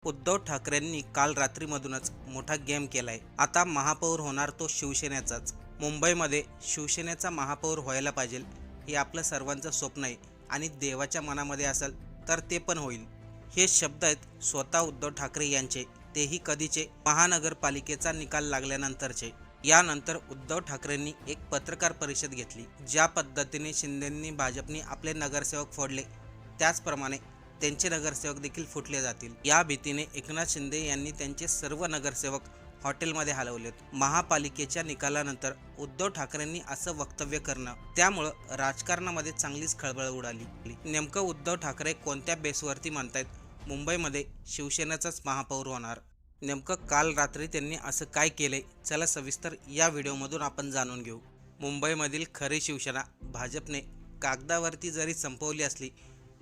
उद्धव ठाकरेंनी काल रात्रीमधूनच मोठा गेम केलाय. आता महापौर होणार तो शिवसेनेचाच. मुंबईमध्ये शिवसेनेचा महापौर व्हायला पाहिजे हे आपलं सर्वांचं स्वप्न आहे आणि देवाच्या मनामध्ये असेल तर ते पण होईल. हे शब्द आहेत स्वतः उद्धव ठाकरे यांचे, तेही कधीचे, महानगरपालिकेचा निकाल लागल्यानंतरचे. यानंतर उद्धव ठाकरेंनी एक पत्रकार परिषद घेतली. ज्या पद्धतीने शिंदेंनी भाजपनी आपले नगरसेवक फोडले त्याचप्रमाणे त्यांचे नगरसेवक देखील फुटले जातील या भीतीने एकनाथ शिंदे यांनी त्यांचे सर्व नगरसेवक हॉटेलमध्ये हलवलेत. महापालिकेच्या निकालानंतर उद्धव ठाकरेंनी असं वक्तव्य करणं त्यामुळं राजकारणामध्ये चांगलीच खळबळ उडाली. नेमकं उद्धव ठाकरे कोणत्या बेसवरती म्हणतायत मुंबईमध्ये शिवसेनेचाच महापौर होणार? नेमकं काल रात्री त्यांनी असं काय केलंय, चला सविस्तर या व्हिडिओमधून आपण जाणून घेऊ. मुंबईमधील खरी शिवसेना भाजपने कागदावरती जरी संपवली असली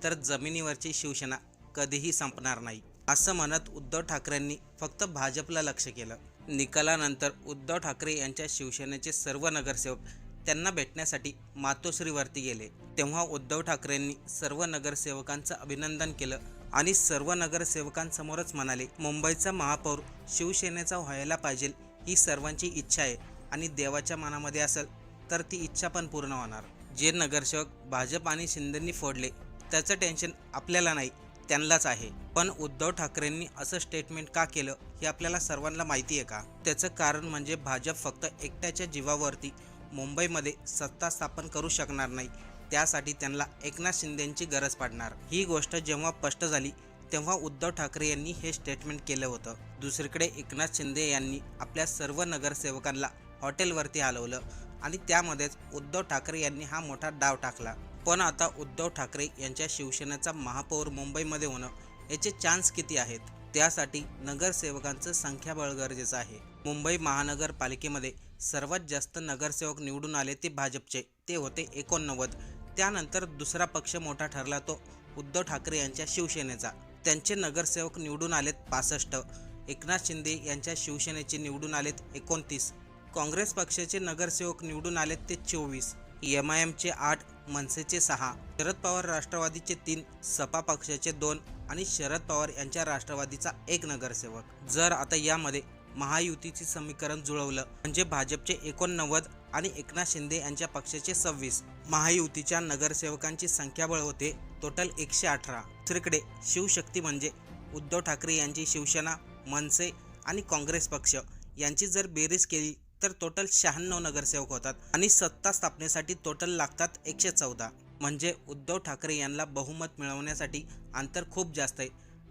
तर जमिनीवरची शिवसेना कधीही संपणार नाही, असं म्हणत उद्धव ठाकरेंनी फक्त भाजपला लक्ष केलं. निकालानंतर उद्धव ठाकरे यांच्या शिवसेनेचे सर्व नगरसेवक त्यांना भेटण्यासाठी मातोश्रीवरती गेले. तेव्हा उद्धव ठाकरेंनी सर्व नगरसेवकांचं अभिनंदन केलं आणि सर्व नगरसेवकांसमोरच म्हणाले, मुंबईचा महापौर शिवसेनेचा व्हायला पाहिजे ही सर्वांची इच्छा आहे आणि देवाच्या मनामध्ये असेल तर ती इच्छा पण पूर्ण होणार. जे नगरसेवक भाजप आणि शिंदेंनी फोडले त्याचं टेन्शन आपल्याला नाही, त्यांनाच आहे. पण उद्धव ठाकरेंनी असं स्टेटमेंट का केलं हे आपल्याला सर्वांना माहिती आहे का? त्याचं कारण म्हणजे भाजप फक्त एकट्याच्या जीवावरती मुंबईमध्ये सत्ता स्थापन करू शकणार नाही, त्यासाठी त्यांना एकनाथ शिंदेंची गरज पडणार. ही गोष्ट जेव्हा स्पष्ट झाली तेव्हा उद्धव ठाकरे यांनी हे स्टेटमेंट केलं होतं. दुसरीकडे एकनाथ शिंदे यांनी आपल्या सर्व नगरसेवकांना हॉटेलवरती हलवलं आणि त्यामध्येच उद्धव ठाकरे यांनी हा मोठा डाव टाकला. पण आता उद्धव ठाकरे यांच्या शिवसेनेचा महापौर मुंबईमध्ये होणं याचे चान्स किती आहेत? त्यासाठी नगरसेवकांचं संख्याबळ गरजेचं आहे. मुंबई महानगरपालिकेमध्ये सर्वात जास्त नगरसेवक निवडून आले ते भाजपचे, ते होते 89. त्यानंतर दुसरा पक्ष मोठा ठरला तो उद्धव ठाकरे यांच्या शिवसेनेचा, त्यांचे नगरसेवक निवडून आलेत 65. एकनाथ शिंदे यांच्या शिवसेनेचे निवडून आलेत 29. काँग्रेस पक्षाचे नगरसेवक निवडून आलेत ते 24. MIMचे 8, मनसेचे 6, शरद पवार राष्ट्रवादीचे 3, सपा पक्षाचे 2 आणि शरद पवार यांच्या राष्ट्रवादीचा 1 नगरसेवक. जर आता यामध्ये महायुतीचे समीकरण जुळवलं म्हणजे भाजपचे 89 आणि एकनाथ शिंदे यांच्या पक्षाचे 26, महायुतीच्या नगरसेवकांची संख्याबळ होते टोटल 118. दुसरीकडे शिवशक्ती म्हणजे उद्धव ठाकरे यांची शिवसेना, मनसे आणि काँग्रेस पक्ष यांची जर बेरीज केली तर टोटल 96 नगरसेवक होतात आणि सत्ता स्थापनेसाठी टोटल लागतात 114. म्हणजे उद्धव ठाकरे यांना बहुमत मिळवण्यासाठी अंतर खूप जास्त आहे.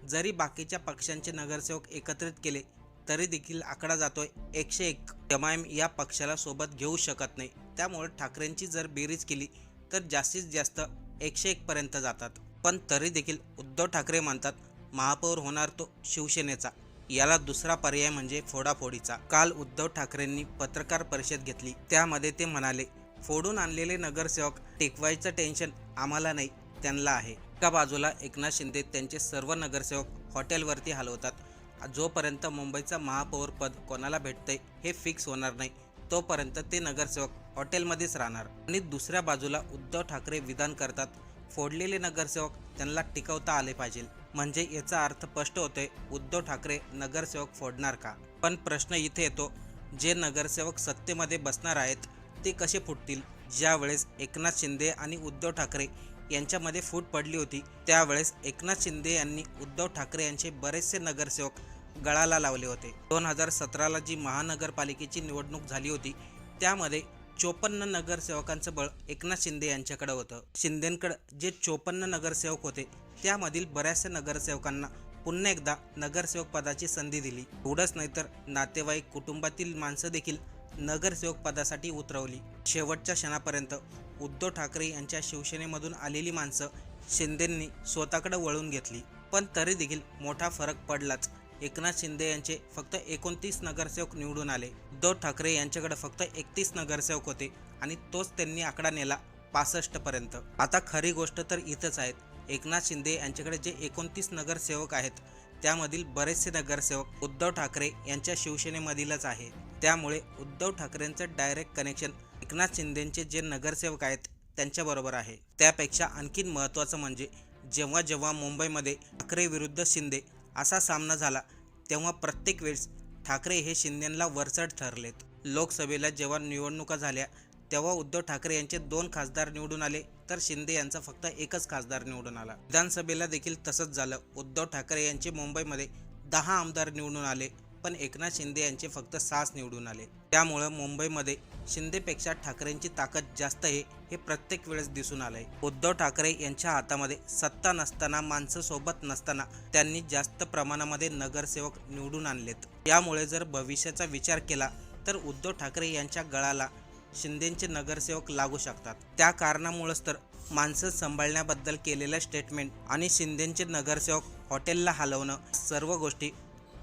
जरी बाकीच्या पक्षांचे नगरसेवक एकत्रित केले तरी देखील आकडा जातोय 101. MIM या पक्षाला सोबत घेऊ शकत नाही, त्यामुळे ठाकरेंची जर बेरीज केली तर जास्तीत जास्त 101 पर्यंत जातात. पण तरी देखील उद्धव ठाकरे म्हणतात महापौर होणार तो शिवसेनेचा. याला दुसरा पर्याय म्हणजे फोडाफोडीचा. काल उद्धव ठाकरेंनी पत्रकार परिषद घेतली, त्यामध्ये ते म्हणाले, फोडून आणलेले नगरसेवक टिकवायचं टेन्शन आम्हाला नाही, त्यांना आहे. एका बाजूला एकनाथ शिंदे त्यांचे सर्व नगरसेवक हॉटेलवरती हलवतात. जोपर्यंत मुंबईचा महापौर पद कोणाला भेटतंय हे फिक्स होणार नाही तोपर्यंत ते नगरसेवक हॉटेलमध्येच राहणार. आणि दुसऱ्या बाजूला उद्धव ठाकरे विधान करतात, फोडलेले नगरसेवक त्यांना टिकवता आले पाहिजे. म्हणजे याचा अर्थ स्पष्ट होतोय, उद्धव ठाकरे नगरसेवक फोडणार का? पण प्रश्न इथे येतो, जे नगरसेवक सत्तेमध्ये बसणार आहेत ते कसे फुटतील? ज्यावेळेस एकनाथ शिंदे आणि उद्धव ठाकरे यांच्यामध्ये फूट पडली होती त्यावेळेस एकनाथ शिंदे यांनी उद्धव ठाकरे यांचे बरेचसे नगरसेवक गळाला लावले होते. 2017ला जी महानगरपालिकेची निवडणूक झाली होती त्यामध्ये 54 नगरसेवकांचं बळ एकनाथ शिंदे यांच्याकडे होतं. शिंदेंकडे जे 54 नगरसेवक होते त्यामधील बऱ्याचशा नगरसेवकांना पुन्हा एकदा नगरसेवक पदाची संधी दिली. एवढंच नाही तर नातेवाईक, कुटुंबातील माणसं देखील नगरसेवक पदासाठी उतरवली. शेवटच्या क्षणापर्यंत उद्धव ठाकरे यांच्या शिवसेनेमधून आलेली माणसं शिंदेंनी स्वतःकडे वळून घेतली. पण तरी देखील मोठा फरक पडलाच. एकनाथ शिंदे यांचे फक्त 29 नगरसेवक निवडून आले. उद्धव ठाकरे यांच्याकडे फक्त 31 नगरसेवक होते आणि तोच त्यांनी आकडा नेला 65 पर्यंत. आता खरी गोष्ट तर इथंच आहेत. एकनाथ शिंदे यांच्याकडे जे 29 नगरसेवक आहेत त्यामधील बरेचसे नगरसेवक उद्धव ठाकरे यांच्या शिवसेनेमधीलच आहे. त्यामुळे उद्धव ठाकरेंचं डायरेक्ट कनेक्शन एकनाथ शिंदेंचे जे नगरसेवक आहेत त्यांच्याबरोबर आहे. त्यापेक्षा आणखीन महत्त्वाचं म्हणजे जेव्हा जेव्हा मुंबईमध्ये ठाकरे विरुद्ध शिंदे असा सामना झाला तेव्हा प्रत्येक वेळेस ठाकरे हे शिंदेंना वरचढ ठरलेत. लोकसभेला जेव्हा निवडणुका झाल्या तेव्हा उद्धव ठाकरे यांचे 2 खासदार निवडून आले तर शिंदे यांचा फक्त एकच खासदार निवडून आला. विधानसभेला देखील तसंच झालं. उद्धव ठाकरे यांचे मुंबईमध्ये 10 आमदार निवडून आले पण एकनाथ शिंदे यांचे फक्त 6 निवडून आले. त्यामुळं मुंबईमध्ये शिंदेपेक्षा ठाकरेंची ताकद जास्त आहे हे प्रत्येक वेळेस दिसून आलंय. उद्धव ठाकरे यांच्या हातामध्ये सत्ता नसताना, माणसं सोबत नसताना त्यांनी जास्त प्रमाणामध्ये नगरसेवक निवडून आणलेत. यामुळे जर भविष्याचा विचार केला तर उद्धव ठाकरे यांच्या गळाला शिंदेचे नगरसेवक लागू शकतात. त्या कारणामुळेच तर माणसं सांभाळण्याबद्दल केलेलं स्टेटमेंट आणि शिंदेचे नगरसेवक हॉटेलला हलवणं सर्व गोष्टी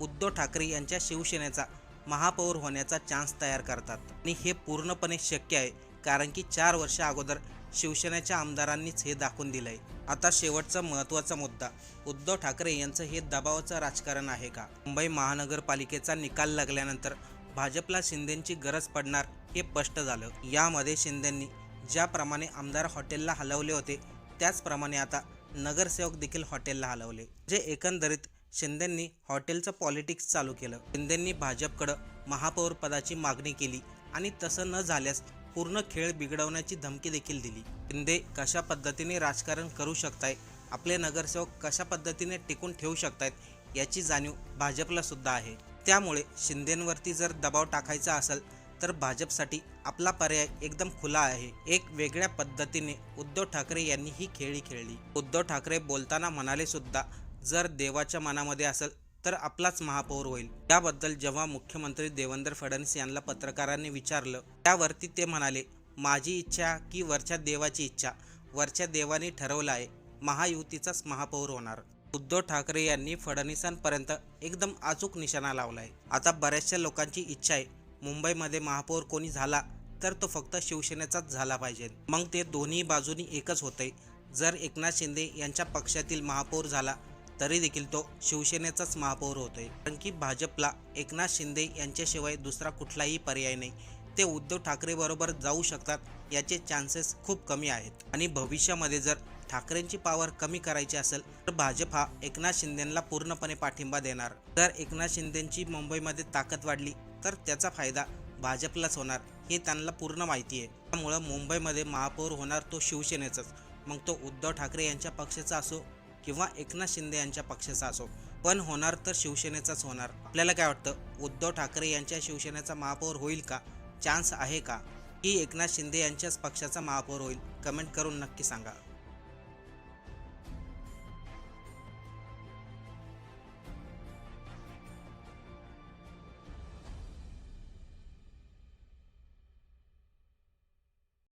उद्धव ठाकरे यांच्या शिवसेनेचा महापौर होण्याचा चान्स तयार करतात. आणि हे पूर्णपणे शक्य आहे कारण की 4 वर्ष अगोदर शिवसेनेच्या आमदारांनीच हे दाखवून दिलंय. आता शेवटचा महत्त्वाचा मुद्दा, उद्धव ठाकरे यांचं हे दबावाचं राजकारण आहे का? मुंबई महानगरपालिकेचा निकाल लागल्यानंतर भाजपला शिंदेची गरज पडणार हे स्पष्ट झालं. यामध्ये शिंदेंनी ज्याप्रमाणे आमदार हॉटेलला हलवले होते त्याचप्रमाणे आता नगरसेवक देखील हॉटेलला हलवले. जे एकंदरीत शिंदेंनी हॉटेलचं पॉलिटिक्स चालू केलं. शिंदेंनी भाजपकडं महापौर पदाची मागणी केली आणि तसं न झाल्यास पूर्ण खेळ बिघडवण्याची धमकी देखील दिली. शिंदे कशा पद्धतीने राजकारण करू शकताय, आपले नगरसेवक कशा पद्धतीने टिकून ठेवू शकतायत याची जाणीव भाजपला सुद्धा आहे. त्यामुळे शिंदेंवरती जर दबाव टाकायचा असेल तर भाजपसाठी आपला पर्याय एकदम खुला आहे. एक वेगळ्या पद्धतीने उद्धव ठाकरे यांनी ही खेळी खेळली. उद्धव ठाकरे बोलताना म्हणाले सुद्धा, जर देवाच्या मनामध्ये असेल तर आपलाच महापौर होईल. याबद्दल जेव्हा मुख्यमंत्री देवेंद्र फडणवीस यांना पत्रकारांनी विचारलं त्यावरती ते म्हणाले, माझी इच्छा की वरच्या देवाची इच्छा, वरच्या देवाने ठरवलं आहे महायुतीचाच महापौर होणार. उद्धव ठाकरे यांनी फडणवीसांपर्यंत एकदम अचूक निशाणा लावलाय. आता बऱ्याचशा लोकांची इच्छा आहे मुंबईमध्ये महापौर कोणी झाला तर तो फक्त शिवसेनेचाच झाला पाहिजे. मग ते दोन्ही बाजूनी एकच होतंय. जर एकनाथ शिंदे यांच्या पक्षातील महापौर झाला तरी देखील तो शिवसेनेचाच महापौर होतोय. कारण की भाजपला एकनाथ शिंदे यांच्याशिवाय दुसरा कुठलाही पर्याय नाही. ते उद्धव ठाकरे बरोबर जाऊ शकतात याचे चान्सेस खूप कमी आहेत. आणि भविष्यामध्ये जर ठाकरेंची पावर कमी करायची असेल तर भाजप हा एकनाथ शिंदेंना पूर्णपणे पाठिंबा देणार. जर एकनाथ शिंदेंची मुंबईमध्ये ताकद वाढली तर त्याचा फायदा भाजपलाच होणार हे त्यांना पूर्ण माहिती आहे. त्यामुळं मुंबईमध्ये महापौर होणार तो शिवसेनेचाच, मग तो उद्धव ठाकरे यांच्या पक्षाचा असो किंवा एकनाथ शिंदे यांच्या पक्षाचा असो, पण होणार तर शिवसेनेचाच होणार. आपल्याला काय वाटतं, उद्धव ठाकरे यांच्या शिवसेनेचा महापौर होईल का? चान्स आहे का की एकनाथ शिंदे यांच्याच पक्षाचा महापौर होईल? कमेंट करून नक्की सांगा.